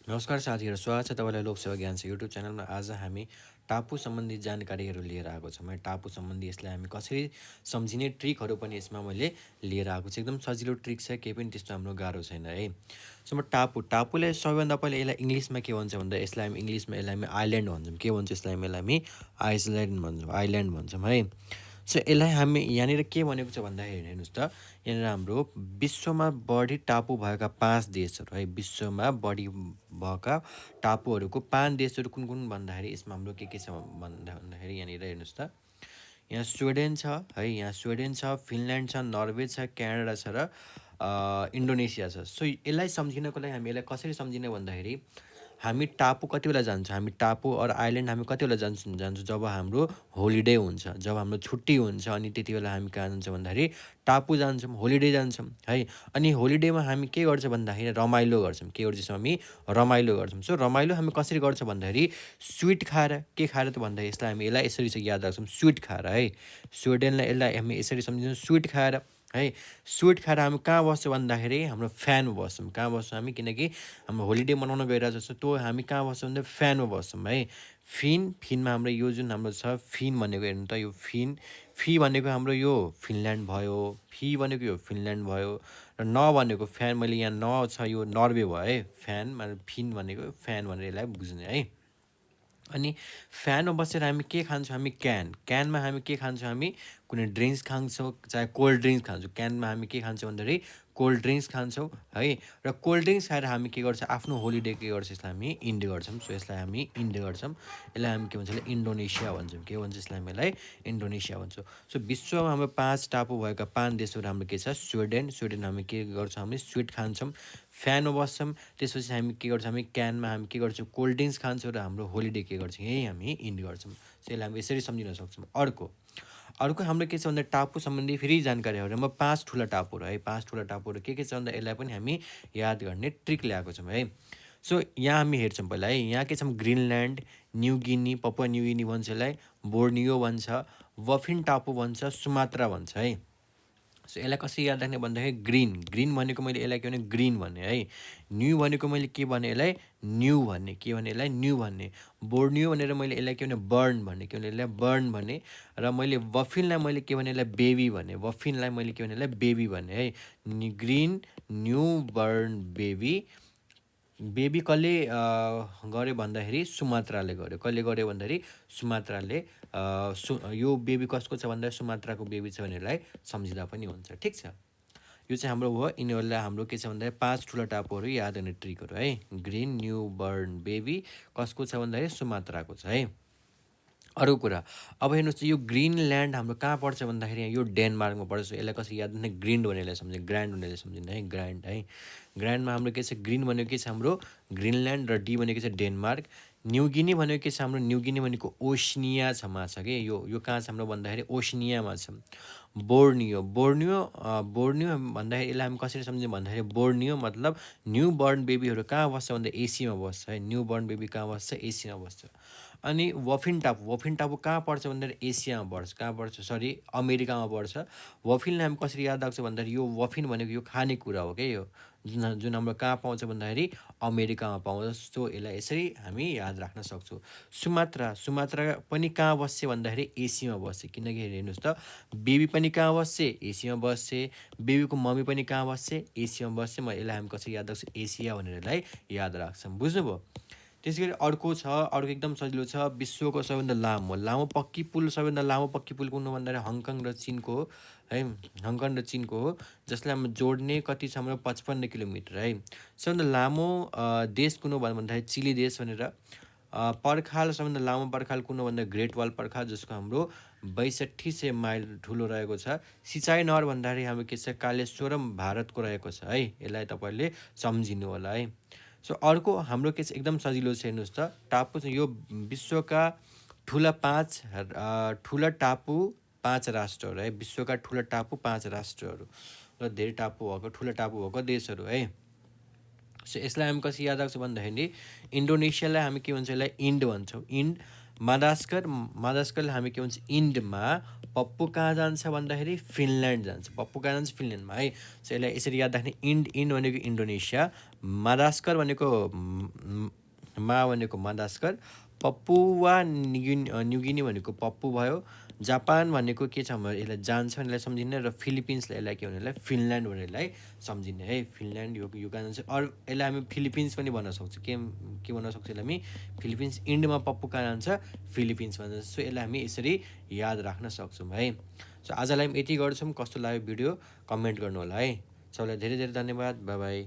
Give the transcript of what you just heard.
नमस्कार साथीहरू, स्वागत छ तपाईँलाई लोकसेवा ज्ञान छ युट्युब च्यानलमा। आज हामी टापु सम्बन्धी जानकारीहरू लिएर आएको छौँ है। टापु सम्बन्धी यसलाई हामी कसरी सम्झिने ट्रिकहरू पनि यसमा मैले लिएर आएको छु। एकदम सजिलो ट्रिक छ, केही पनि त्यस्तो हाम्रो गाह्रो छैन है। सो म टापुलाई सबैभन्दा पहिला यसलाई इङ्ग्लिसमा के भन्छ भन्दा यसलाई हामी इङ्ग्लिसमा यसलाई हामी आइल्यान्ड भन्छौँ। के भन्छ यसलाई हामी आइसल्यान्ड भन्छौँ, आइल्यान्ड भन्छौँ है। सो यसलाई हामी यहाँनिर के भनेको छ भन्दाखेरि हेर्नुहोस् त, यहाँनिर हाम्रो विश्वमा बढी टापु भएका 5 देशहरू है। विश्वमा बढी भएका टापुहरूको 5 देशहरू कुन कुन भन्दाखेरि यसमा हाम्रो के छ भन्दाखेरि यहाँनिर हेर्नुहोस् त, यहाँ स्विडेन छ है, यहाँ स्विडेन छ, फिनल्यान्ड छ, नर्वे छ, क्यानाडा छ र इन्डोनेसिया छ। सो यसलाई सम्झिनको लागि हामी यसलाई कसरी सम्झिने भन्दाखेरि हामी टापु कति बेला जान्छौँ, हामी टापु और आइल्यान्ड हामी कति बेला जान्छौँ जब हाम्रो होलिडे हुन्छ, जब हाम्रो छुट्टी हुन्छ, अनि त्यति बेला हामी कहाँ जान्छौँ भन्दाखेरि टापु जान्छौँ, होलिडे जान्छौँ है। अनि होलिडेमा हामी के गर्छौँ भन्दाखेरि रमाइलो गर्छौँ। के गर्छौँ हामी? रमाइलो गर्छौँ। सो रमाइलो हामी कसरी गर्छौँ भन्दाखेरि स्विट खाएर, के खाएर त भन्दाखेरि यसलाई यसरी चाहिँ याद राख्छौँ, स्विट खाएर है। स्विडेनलाई यसलाई हामी यसरी सम्झिन्छौँ, स्विट खाएर है। स्विट खाएर हामी कहाँ बस्छौँ भन्दाखेरि हाम्रो फ्यानमा बस्छौँ। कहाँ बस्छौँ हामी? किनकि हाम्रो होलिडे मनाउन गइरहेको छ, त्यो हामी कहाँ बस्छौँ भन्दा फ्यानमा बस्छौँ है। फिनमा हाम्रो यो जुन हाम्रो छ फिन भनेको, हेर्नु त यो फी भनेको हाम्रो यो फिनल्यान्ड भयो, फी भनेको यो फिनल्यान्ड भयो, र न भनेको फ्यान, मैले यहाँ न छ यो नर्वे भयो है। फिन भनेको फ्यान भनेर यसलाई बुझ्ने है। अनि फ्यानमा बसेर हामी के खान्छौँ? हामी क्यानमा हामी के खान्छौँ? हामी कुनै ड्रिङ्क्स खान्छौँ, चाहे कोल्ड ड्रिङ्क्स खान्छौँ। क्यानमा हामी के खान्छौँ भन्दाखेरि कोल्ड ड्रिङ्क्स खान्छौँ है। र कोल्ड ड्रिङ्क्स खाएर हामी के गर्छौँ? आफ्नो होलिडे के गर्छौँ? यसलाई हामी इन्ड गर्छौँ। सो यसलाई हामी इन्ड गर्छौँ। यसलाई हामी के भन्छ? यसलाई इन्डोनेसिया भन्छौँ। के भन्छ यसलाई? हामीलाई इन्डोनेसिया भन्छौँ। सो विश्वमा हाम्रो 5 टापु भएका 5 देशहरू हाम्रो के छ? स्विडेन हामी के गर्छौँ? हामी स्विट खान्छौँ, फ्यानमा बस्छौँ। त्यसपछि हामी के गर्छौँ? हामी क्यानमा हामी के गर्छौँ? कोल्ड ड्रिङ्क्स खान्छौँ, र हाम्रो होलिडे के गर्छौँ? यही हामी इन्ड गर्छौँ। सो यसलाई हामी यसरी सम्झिन सक्छौँ। अर्को हाम्रो के छ भन्दा टापु सम्बन्धी फेरि जानकारीहरूमा 5 ठुला टापुहरू है। 5 ठुला टापुहरू के छ भन्दा यसलाई पनि हामी याद गर्ने ट्रिक ल्याएको छौँ है। सो यहाँ हामी हेर्छौँ पहिला है, यहाँ के छौँ? Greenland, New Guinea, Papua New Guinea भन्छ यसलाई, बोर्नियो भन्छ, वफिन टापु भन्छ, सुमात्रा भन्छ है। सो यसलाई कसरी याद राख्ने भन्दाखेरि ग्रिन भनेको मैले यसलाई के भने? ग्रिन भने है। न्यू भनेको मैले के भने? यसलाई न्यू भन्ने। के भने? यसलाई न्यू भन्ने। बोर्नियो भनेर मैले यसलाई के भने? बर्न भन्ने। के भने? यसलाई बर्न भन्ने। र मैले वफिनलाई मैले के भने? यसलाई बेबी भन्ने। वफिनलाई मैले के भने? यसलाई बेबी भन्ने है। Green, new, burn, baby. Baby कसले गर्यो भन्दाखेरि सुमात्राले गर्यो। कसले गर्यो भन्दाखेरि सुमात्राले। यो बेबी कसको छ भन्दा सुमात्राको बेबी छ भनेरलाई सम्झिँदा पनि हुन्छ। ठिक छ, यो चाहिँ हाम्रो भयो। यिनीहरूलाई हाम्रो के छ भन्दाखेरि 5 ठुला टापुहरू याद गर्ने ट्रिकहरू है। ग्रिन, न्यू, बर्न, बेबी कसको छ भन्दाखेरि सुमात्राको छ है। अर्को कुरा, अब हेर्नुहोस्, यो ग्रिनल्यान्ड हाम्रो कहाँ पर्छ भन्दाखेरि यो डेनमार्कमा पर्छ। यसलाई कसरी याद गर्ने? ग्रिन्ड भनेर सम्झिने, ग्रान्ड भनेर सम्झिने है। ग्रान्ड है। ग्रान्डमा हाम्रो के छ? ग्रिन भनेको के छ? हाम्रो ग्रिनल्यान्ड, र डी भनेको छ डेनमार्क। न्युगिनी भनेको के छ? हाम्रो न्युगिनी भनेको ओसनियामा छ कि यो कहाँ छ हाम्रो भन्दाखेरि ओसनियामा छ। बोर्नियो भन्दाखेरि यसलाई हामी कसरी सम्झ्यौँ भन्दाखेरि बोर्नियो मतलब न्यू बर्न बेबीहरू कहाँ बस्छ भन्दा एसीमा बस्छ है। न्यू बर्न बेबी कहाँ बस्छ? एसीमा बस्छ। अनि वफिन टापु कहाँ पर्छ भन्दाखेरि एसियामा पर्छ। कहाँ पर्छ? सरी, अमेरिकामा पर्छ। वफिनलाई हामी कसरी याद राख्छौँ भन्दाखेरि यो वफिन भनेको यो खानेकुरा हो क्या। यो जुन हाम्रो कहाँ पाउँछ भन्दाखेरि अमेरिकामा पाउँछ। सो यसलाई यसरी हामी याद राख्न सक्छौँ। सुमात्रा पनि कहाँ बस्छ भन्दाखेरि एसीमा बस्छ। किनकि हेर्नुहोस् त, बेबी पनि कहाँ बस्छ? एसीमा बस्छ। बेबीको मम्मी पनि कहाँ बस्छ? एसीमा बस्छ। म यसलाई हामी कसरी याद राख्छौँ? एसिया भनेर यसलाई याद राख्छौँ। बुझ्नुभयो? त्यसै गरी अर्को एकदम सजिलो छ, विश्वको सबैभन्दा लामो पक्की पुल। सबैभन्दा लामो पक्की पुल कुन हो भन्दाखेरि हङकङ र चिनको हो है। हङकङ र चिनको हो, जसलाई हामी जोड्ने कति छ हाम्रो? 55 किलोमिटर है। सबैभन्दा लामो देश कुन हो भन्दाखेरि चिली देश भनेर। पर्खाल, सबैभन्दा लामो पर्खाल कुन हो भन्दा ग्रेट वाल पर्खाल, जसको हाम्रो 6200 माइल ठुलो रहेको छ। सिँचाइ नहर भन्दाखेरि हाम्रो के छ? कालेश्वरम भारतको रहेको छ है। यसलाई तपाईँले सम्झिनु होला है। सो अर्को हाम्रो के छ? एकदम सजिलो छ, हेर्नुहोस् त, टापु चाहिँ यो विश्वका ठुला टापु 5 राष्ट्रहरू है। विश्वका ठुला टापु 5 राष्ट्रहरू र धेरै ठुला टापु भएको देशहरू है। सो यसलाई हामी कसरी याद राख्छौँ भन्दाखेरि इन्डोनेसियालाई हामी के भन्छौँ? यसलाई इन्ड भन्छौँ। इन्ड। मादास्करलाई हामी के भन्छ? इन्डमा। पप्पु कहाँ जान्छ भन्दाखेरि फिनल्यान्ड जान्छ। पप्पु कहाँ जान्छ? फिनल्यान्डमा है। सो यसलाई यसरी याद राख्ने, इन्ड भनेको इन्डोनेसिया, मादास्कर भनेको मा भनेको मादास्कर, पपुवा न्युगिनी भनेको पप्पु भयो, जापान भनेको के छ भने यसलाई जान्छ भने यसलाई सम्झिने, र फिलिपिन्सलाई यसलाई के भने यसलाई फिनल्यान्ड भनेर यसलाई सम्झिने है। फिनल्यान्ड यो गाना चाहिँ, अरू यसलाई हामी फिलिपिन्स पनि भन्न सक्छौँ। के भन्न सक्छौँ यसलाई हामी? फिलिपिन्स। इन्डमा पप्पु कहाँ जान्छ? फिलिपिन्स भन्छ। सो यसलाई हामी यसरी याद राख्न सक्छौँ है। सो आजलाई यति गर्छौँ। कस्तो लाग्यो भिडियो कमेन्ट गर्नु होला है। सबैलाई धेरै धेरै धन्यवाद। By by.